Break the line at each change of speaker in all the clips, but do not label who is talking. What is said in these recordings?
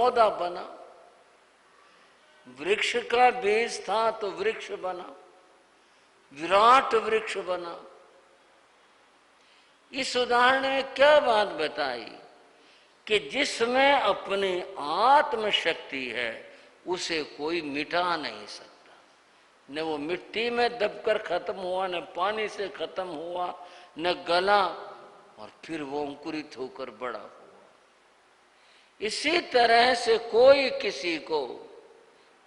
पौधा बना, वृक्ष का बीज था तो वृक्ष बना, विराट वृक्ष बना। इस उदाहरण में क्या बात बताई कि जिसमें अपनी आत्म शक्ति है उसे कोई मिटा नहीं सकता। न वो मिट्टी में दबकर खत्म हुआ, न पानी से खत्म हुआ, न गला, और फिर वो अंकुरित होकर बड़ा हुआ। इसी तरह से कोई किसी को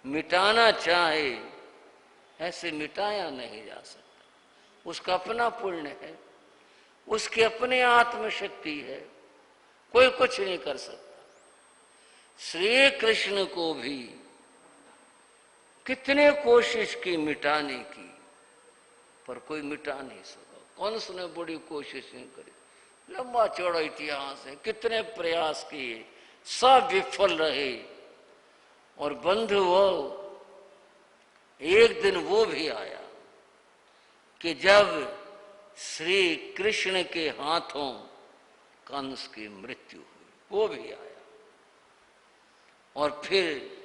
मिटाना चाहे, ऐसे मिटाया नहीं जा सकता। उसका अपना पुण्य है, उसकी अपनी आत्मशक्ति है, कोई कुछ नहीं कर सकता। श्री कृष्ण को भी कितने कोशिश की मिटाने की, पर कोई मिटा नहीं सका। कंस ने बड़ी कोशिशें करी, लंबा चौड़ा इतिहास है, कितने प्रयास किए, सब विफल रहे। और बंधु वो एक दिन वो भी आया कि जब श्री कृष्ण के हाथों कंस की मृत्यु हुई, वो भी आया। और फिर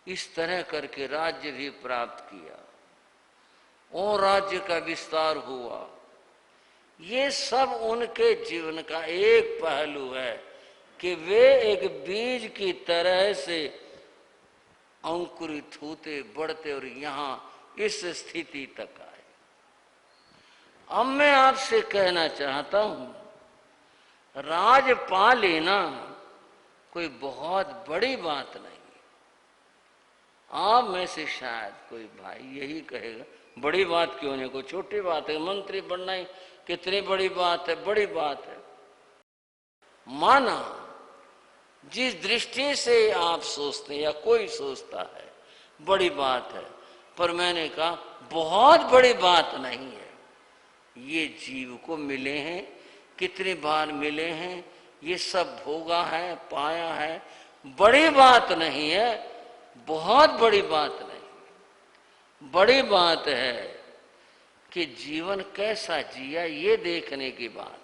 इस तरह करके राज्य भी प्राप्त किया और राज्य का विस्तार हुआ। ये सब उनके जीवन का एक पहलू है कि वे एक बीज की तरह से अंकुरित होते बढ़ते और यहां इस स्थिति तक आए। अब मैं आपसे कहना चाहता हूं, राज पा लेना कोई बहुत बड़ी बात नहीं। आप में से शायद कोई भाई यही कहेगा, बड़ी बात क्यों नहीं, कोई छोटी बात है, मंत्री बनना ही कितनी बड़ी बात है। बड़ी बात है, माना जिस दृष्टि से आप सोचते या कोई सोचता है बड़ी बात है, पर मैंने कहा बहुत बड़ी बात नहीं है। ये जीव को मिले हैं, कितनी बार मिले हैं, ये सब भोगा है, पाया है, बड़ी बात नहीं है, बहुत बड़ी बात नहीं। बड़ी बात है कि जीवन कैसा जिया ये देखने की बात।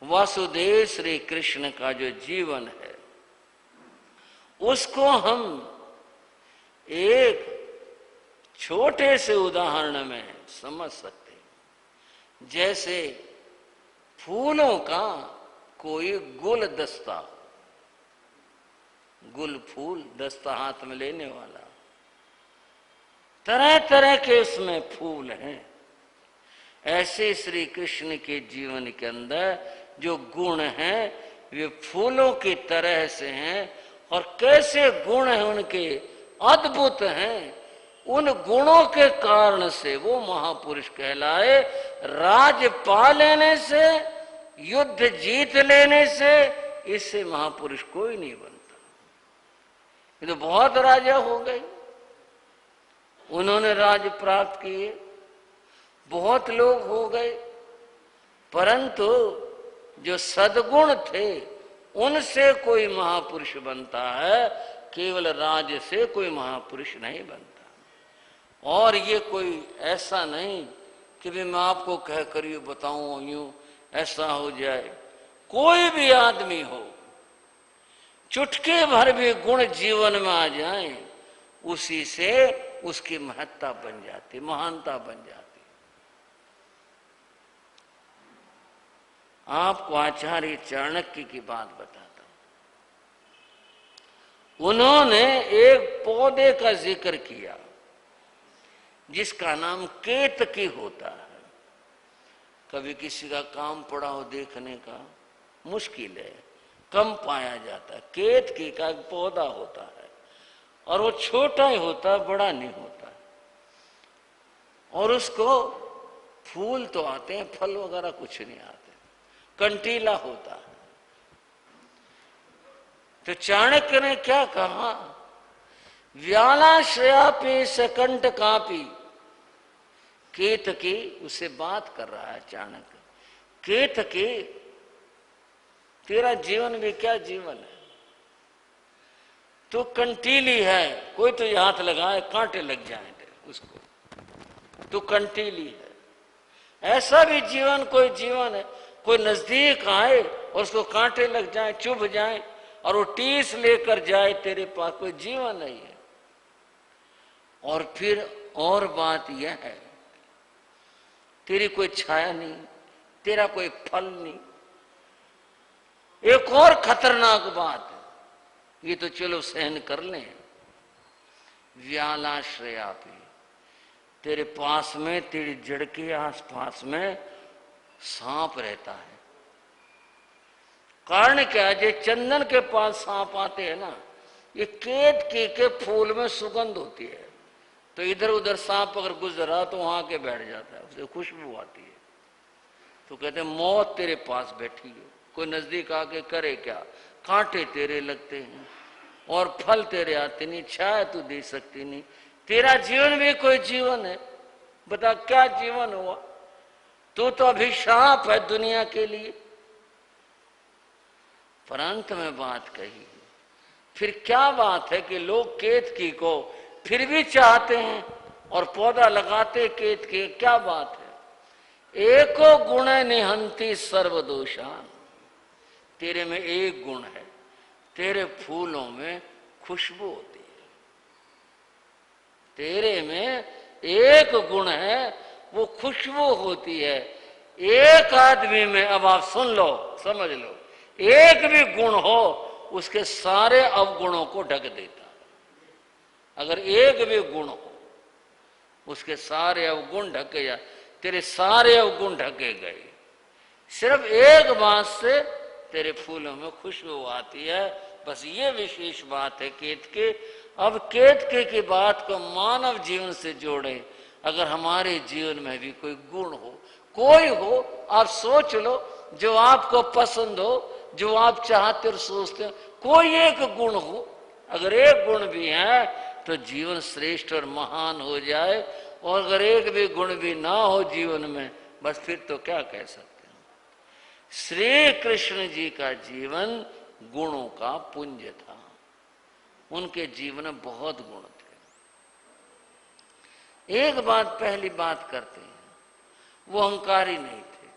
वासुदेव श्री कृष्ण का जो जीवन है उसको हम एक छोटे से उदाहरण में समझ सकते हैं। जैसे फूलों का कोई गुलदस्ता, गुल फूल दस्ता हाथ में लेने वाला, तरह तरह के उसमें फूल हैं। ऐसे श्री कृष्ण के जीवन के अंदर जो गुण हैं वे फूलों की तरह से हैं। और कैसे गुण हैं उनके, अद्भुत हैं। उन गुणों के कारण से वो महापुरुष कहलाए। राज पा लेने से, युद्ध जीत लेने से, इससे महापुरुष कोई नहीं बनता। ये तो बहुत राजा हो गए, उन्होंने राज्य प्राप्त किए, बहुत लोग हो गए, परंतु जो सद्गुण थे उनसे कोई महापुरुष बनता है, केवल राज्य से कोई महापुरुष नहीं बनता। और ये कोई ऐसा नहीं कि भी मैं आपको कह कर यूं बताऊं यूं ऐसा हो जाए। कोई भी आदमी हो, चुटकी भर भी गुण जीवन में आ जाए, उसी से उसकी महत्ता बन जाती, महानता बन जाती। आपको आचार्य चाणक्य की बात बताता हूं। उन्होंने एक पौधे का जिक्र किया जिसका नाम केतकी होता है। कभी किसी का काम पड़ा हो देखने का, मुश्किल है, कम पाया जाता है। केतकी का एक पौधा होता है और वो छोटा ही होता है, बड़ा नहीं होता है। और उसको फूल तो आते हैं, फल वगैरह कुछ नहीं आते, कंटीला होता है। तो चाणक्य ने क्या कहा, व्यालाश्रयापि सकंठ कापी। केतकी, उससे बात कर रहा है चाणक्य। केतकी, तेरा जीवन भी क्या जीवन है, तो कंटीली है, कोई तो हाथ लगाए कांटे लग जाए उसको, तो कंटीली है। ऐसा भी जीवन कोई जीवन है, कोई नजदीक आए और उसको कांटे लग जाए, चुभ जाए, और वो टीस लेकर जाए, तेरे पास कोई जीवन नहीं है। और फिर और बात यह है, तेरी कोई छाया नहीं, तेरा कोई फल नहीं। एक और खतरनाक बात है, ये तो चलो सहन कर लें, व्यालाश्रयापि, तेरे पास में, तेरी जड़ के आसपास में सांप रहता है। कारण क्या है? जो चंदन के पास सांप आते हैं ना, ये केतकी के फूल में सुगंध होती है, तो इधर उधर सांप अगर गुजरा तो वहां के बैठ जाता है, उससे खुशबू आती है। तो कहते हैं मौत तेरे पास बैठी है, कोई नजदीक आके करे क्या? कांटे तेरे लगते हैं और फल तेरे आते नहीं, छाया तू दे सकती नहीं। तेरा जीवन भी कोई जीवन है? बता क्या जीवन हुआ? तू तो अभिशाप है दुनिया के लिए। पर अंत में बात कही, फिर क्या बात है कि लोग केतकी को फिर भी चाहते हैं और पौधा लगाते केतकी, क्या बात है? एको गुण निहंति सर्वदोषान, तेरे में एक गुण है, तेरे फूलों में खुशबू होती है। तेरे में एक गुण है, वो खुशबू होती है। एक आदमी में, अब आप सुन लो, समझ लो, एक भी गुण हो उसके सारे अवगुणों को ढक देता है। अगर एक भी गुण हो उसके सारे अवगुण ढके जा, तेरे सारे अवगुण ढके गए। सिर्फ एक बात से तेरे फूलों में खुशबू आती है, बस ये विशेष बात है केतके। अब केतके की बात को मानव जीवन से जोड़े। अगर हमारे जीवन में भी कोई गुण हो, कोई हो, आप सोच लो, जो आपको पसंद हो, जो आप चाहते और सोचते हो, कोई एक गुण हो। अगर एक गुण भी है तो जीवन श्रेष्ठ और महान हो जाए, और अगर एक भी गुण भी ना हो जीवन में, बस फिर तो क्या कह सकते हैं। श्री कृष्ण जी का जीवन गुणों का पुंज था। उनके जीवन में बहुत गुण थे। एक बात, पहली बात करते हैं, वो अहंकारी नहीं थे।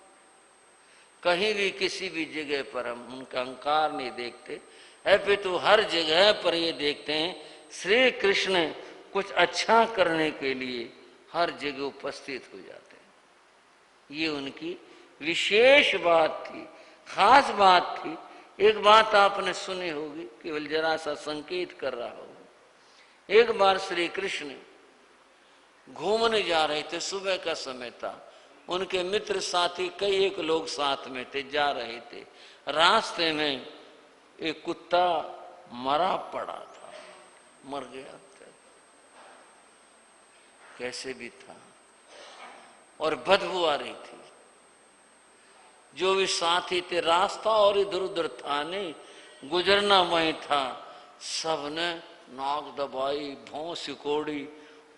कहीं भी किसी भी जगह पर हम उनका अहंकार नहीं देखते है, फिर तो हर जगह पर ये देखते हैं श्री कृष्ण कुछ अच्छा करने के लिए हर जगह उपस्थित हो जाते हैं। ये उनकी विशेष बात थी, खास बात थी। एक बात आपने सुनी होगी, केवल जरा सा संकेत कर रहा होगा। एक बार श्री कृष्ण घूमने जा रहे थे, सुबह का समय था, उनके मित्र साथी कई एक लोग साथ में थे, जा रहे थे। रास्ते में एक कुत्ता मरा पड़ा था, मर गया था, कैसे भी था, और बदबू आ रही थी। जो भी साथी थे, रास्ता और इधर उधर था नहीं, गुजरना वहीं था, सबने नाक दबाई, भौं सिकोड़ी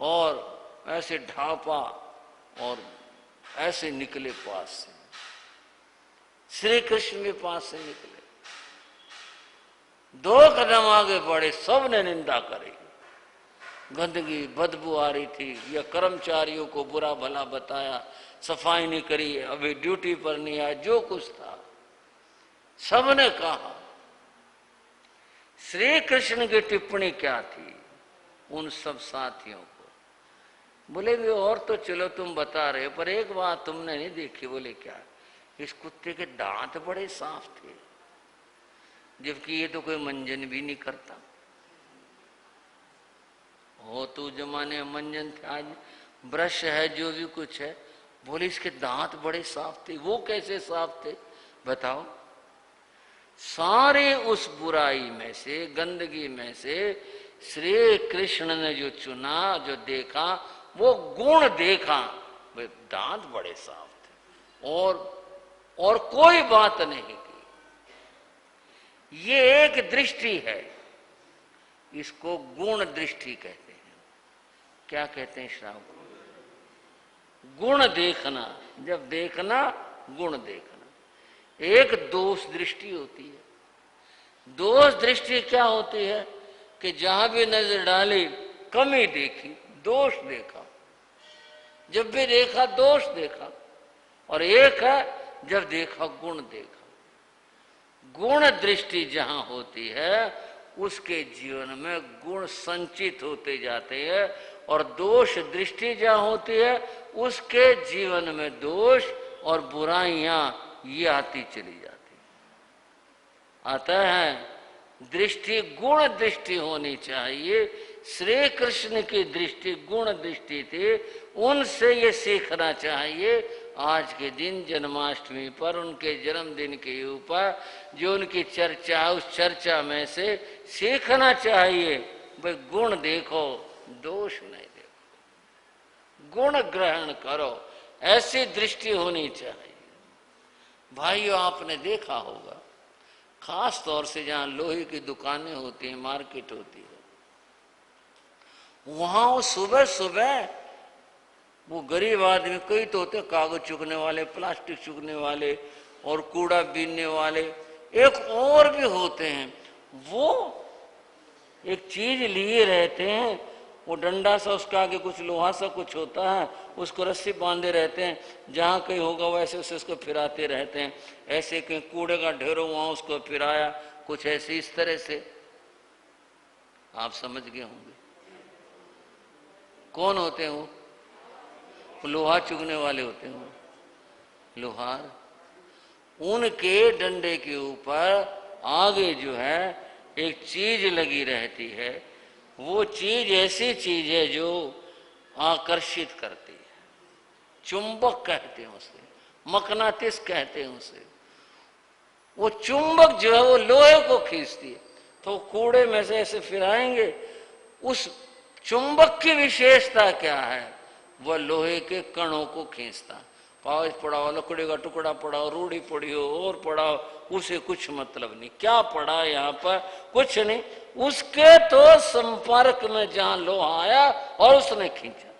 और ऐसे ढापा और ऐसे निकले पास से। श्री कृष्ण के पास से निकले, 2 कदम आगे बढ़े, सबने निंदा करी, गंदगी बदबू आ रही थी, या कर्मचारियों को बुरा भला बताया, सफाई नहीं करी, अभी ड्यूटी पर नहीं आया, जो कुछ था सबने कहा। श्री कृष्ण की टिप्पणी क्या थी उन सब साथियों को? बोले भी और तो चलो तुम बता रहे हो, पर एक बात तुमने नहीं देखी। बोले क्या? इस कुत्ते के दांत बड़े साफ थे, जबकि ये तो कोई मंजन भी नहीं करता। हो तो जमाने में मंजन थे, आज ब्रश है, जो भी कुछ है। बोले इसके दांत बड़े साफ थे। वो कैसे साफ थे बताओ? सारे उस बुराई में से, गंदगी में से श्री कृष्ण ने जो चुना, जो देखा, वो गुण देखा। वे दांत बड़े साफ थे और कोई बात नहीं की। ये एक दृष्टि है, इसको गुण दृष्टि कहते हैं। क्या कहते हैं श्राव? गुण देखना। जब देखना, गुण देखना। एक दोष दृष्टि होती है। दोष दृष्टि क्या होती है कि जहां भी नजर डाली कमी देखी, दोष देखा। जब भी देखा दोष देखा। और एक है जब देखा गुण देखा। गुण दृष्टि जहां होती है उसके जीवन में गुण संचित होते जाते हैं, और दोष दृष्टि जहां होती है उसके जीवन में दोष और बुराइयां ये आती चली जाती। अतः दृष्टि गुण दृष्टि होनी चाहिए। श्री कृष्ण की दृष्टि गुण दृष्टि थी, उनसे ये सीखना चाहिए। आज के दिन जन्माष्टमी पर उनके जन्मदिन के ऊपर जो उनकी चर्चा, उस चर्चा में से सीखना चाहिए भाई गुण देखो, दोष नहीं देखो, गुण ग्रहण करो, ऐसी दृष्टि होनी चाहिए। भाइयों, आपने देखा होगा खास तौर से जहां लोहे की दुकानें होती हैं, मार्केट होती है, वहां सुबह सुबह वो गरीब आदमी, कई तो होते कागज चुगने वाले, प्लास्टिक चुगने वाले और कूड़ा बीनने वाले, एक और भी होते हैं, वो एक चीज लिए रहते हैं, वो डंडा सा, उसके आगे कुछ लोहा सा कुछ होता है, उसको रस्सी बांधे रहते हैं, जहाँ कहीं होगा वैसे उसे उसको फिराते रहते हैं। ऐसे कहीं कूड़े का ढेर हो वहाँ उसको फिराया, कुछ ऐसे इस तरह से। आप समझ गए होंगे कौन होते हैं वो? लोहा चुगने वाले होते हैं, लोहार। उनके डंडे के ऊपर आगे जो है एक चीज लगी रहती है, वो चीज ऐसी चीज है जो आकर्षित करती है, चुंबक कहते हैं उसे, मकनातिस कहते हैं उसे। वो चुंबक जो है वो लोहे को खींचती है, तो कूड़े में से ऐसे फिराएंगे, उस चुंबक की विशेषता क्या है? वह लोहे के कणों को खींचता। कागज पड़ा हो, लकड़ी का टुकड़ा पड़ा हो, रूढ़ी पड़ी हो और पड़ा हो, उसे कुछ मतलब नहीं। क्या पड़ा यहाँ पर? कुछ नहीं, उसके तो संपर्क में जहां लोहा आया और उसने खींचा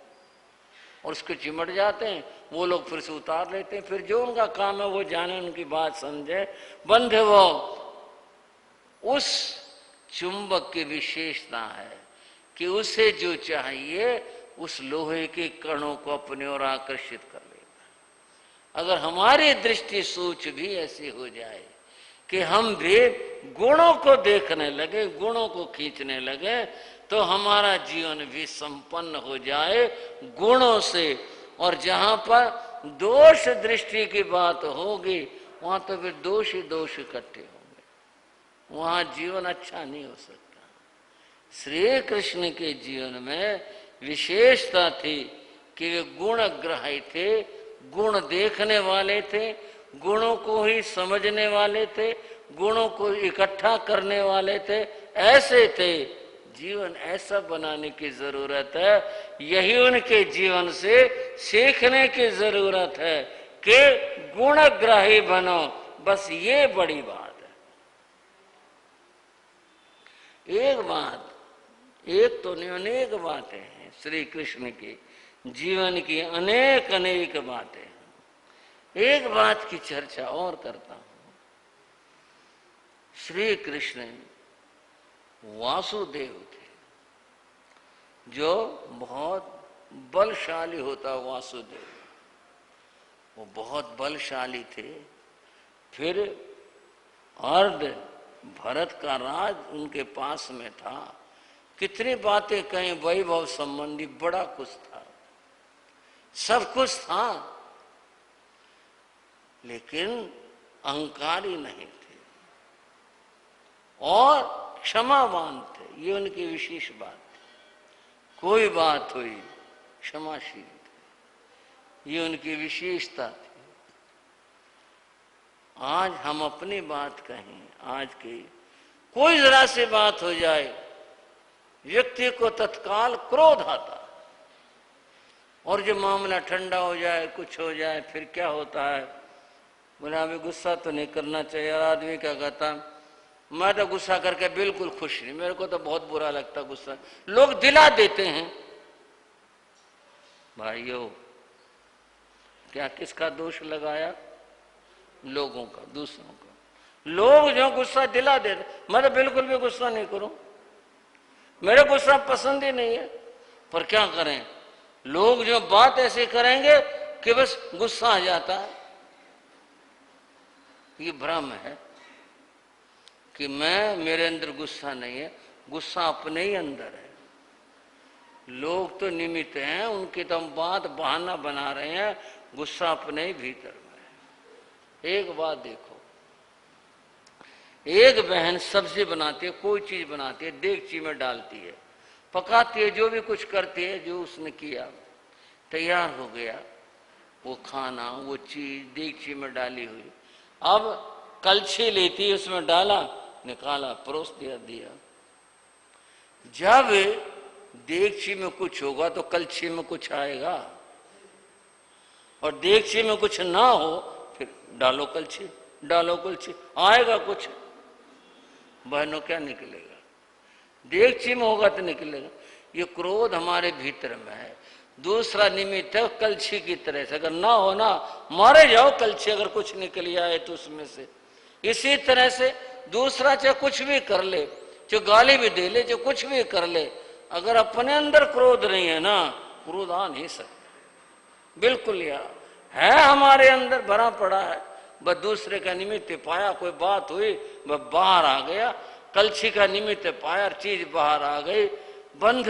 और उसके चिमट जाते हैं, वो लोग फिर से उतार लेते हैं। फिर जो उनका काम है वो जाने, उनकी बात समझे, बंधे। वो उस चुंबक की विशेषता है कि उसे जो चाहिए उस लोहे के कणों को अपने ओर आकर्षित कर लेगा। अगर हमारी दृष्टि सोच भी ऐसी हो जाए कि हम भी गुणों को देखने लगे, गुणों को खींचने लगे, तो हमारा जीवन भी संपन्न हो जाए गुणों से। और जहां पर दोष दृष्टि की बात होगी वहां तो फिर दोष ही दोष इकट्ठे होंगे, वहां जीवन अच्छा नहीं हो सकता। श्री कृष्ण के जीवन में विशेषता थी कि वे गुणग्राही थे, गुण देखने वाले थे, गुणों को ही समझने वाले थे, गुणों को इकट्ठा करने वाले थे, ऐसे थे। जीवन ऐसा बनाने की जरूरत है, यही उनके जीवन से सीखने की जरूरत है कि गुणग्राही बनो, बस ये बड़ी बात है। एक बात, एक तो नहीं अनेक बातें हैं श्री कृष्ण के जीवन की, अनेक अनेक बातें। एक बात की चर्चा और करता हूं। श्री कृष्ण वासुदेव थे, जो बहुत बलशाली होता। वासुदेव वो बहुत बलशाली थे। फिर अर्ध भरत का राज उनके पास में था। कितनी बातें कहीं वैभव संबंधी, बड़ा कुछ था, सब कुछ था, लेकिन अहंकारी नहीं थे और क्षमावान थे। ये उनकी विशेष बात थी। कोई बात हुई क्षमाशील थे, ये उनकी विशेषता थी। आज हम अपनी बात कहें, आज की कोई जरा सी बात हो जाए, व्यक्ति को तत्काल क्रोध आता, और जब मामला ठंडा हो जाए, कुछ हो जाए, फिर क्या होता है? बोले अभी गुस्सा तो नहीं करना चाहिए। और आदमी क्या कहता, मैं तो गुस्सा करके बिल्कुल खुश नहीं, मेरे को तो बहुत बुरा लगता गुस्सा। लोग दिला देते हैं। भाइयों, क्या किसका दोष लगाया? लोगों का, दूसरों का। लोग जो गुस्सा दिला देते, मैं तो बिल्कुल भी गुस्सा नहीं करूं, मेरे गुस्सा पसंद ही नहीं है। पर क्या करें, लोग जो बात ऐसी करेंगे कि बस गुस्सा आ जाता है। ये भ्रम है, कि मेरे अंदर गुस्सा नहीं है, गुस्सा अपने ही अंदर है। लोग तो निमित्त हैं, उनकी तो हम बात बहाना बना रहे हैं, गुस्सा अपने ही भीतर में है। एक बात देखो, एक बहन सब्जी बनाती है, कोई चीज बनाती है, देगची में डालती है, पकाती है, जो भी कुछ करती है, जो उसने किया तैयार हो गया वो खाना, वो चीज देगची में डाली हुई। अब कलछी लेती, उसमें डाला, निकाला, परोस दिया। जब देगची में कुछ होगा तो कलछी में कुछ आएगा, और देगची में कुछ ना हो फिर डालो कलछी, आएगा कुछ? बहनों क्या निकलेगा? देगची में होगा तो निकलेगा। ये क्रोध हमारे भीतर में है। दूसरा निमित्त है कलछी की तरह से, अगर ना हो ना, मारे जाओ कलछी, अगर कुछ निकल आए तो उसमें से। इसी तरह से दूसरा चाहे कुछ भी कर ले, जो गाली भी दे ले, जो कुछ भी कर ले, अगर अपने अंदर क्रोध नहीं है ना, क्रोध आ नहीं सकता। बिल्कुल यार है हमारे अंदर भरा पड़ा है, बस दूसरे का निमित्त पाया, कोई बात हुई बस बाहर आ गया, कलछी का निमित्त पाया, चीज बाहर आ गई। बंध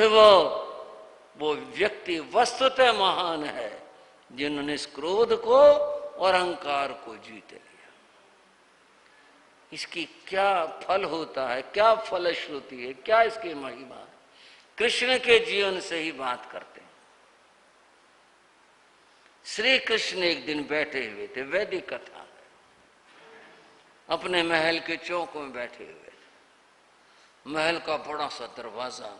वो व्यक्ति वस्तुतः महान है जिन्होंने इस क्रोध को और अहंकार को जीत लिया। इसकी क्या फल होता है, क्या फलश्रुति है, क्या इसकी महिमा है, कृष्ण के जीवन से ही बात करते हैं। श्री कृष्ण एक दिन बैठे हुए थे, वैदिक कथा है, अपने महल के चौक में बैठे हुए थे। महल का बड़ा सा दरवाजा,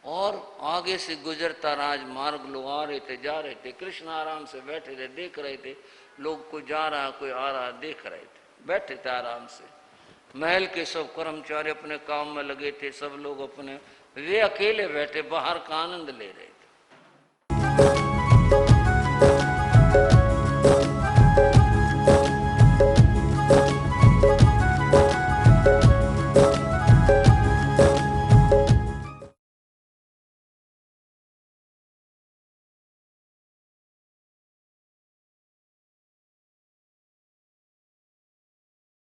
और आगे से गुजरता राजमार्ग, लोग आ रहे थे, जा रहे थे। कृष्ण आराम से बैठे थे, देख रहे थे लोग, कोई जा रहा कोई आ रहा, देख रहे थे, बैठे थे आराम से। महल के सब कर्मचारी अपने काम में लगे थे, सब लोग अपने, वे अकेले बैठे बाहर का आनंद ले रहे थे।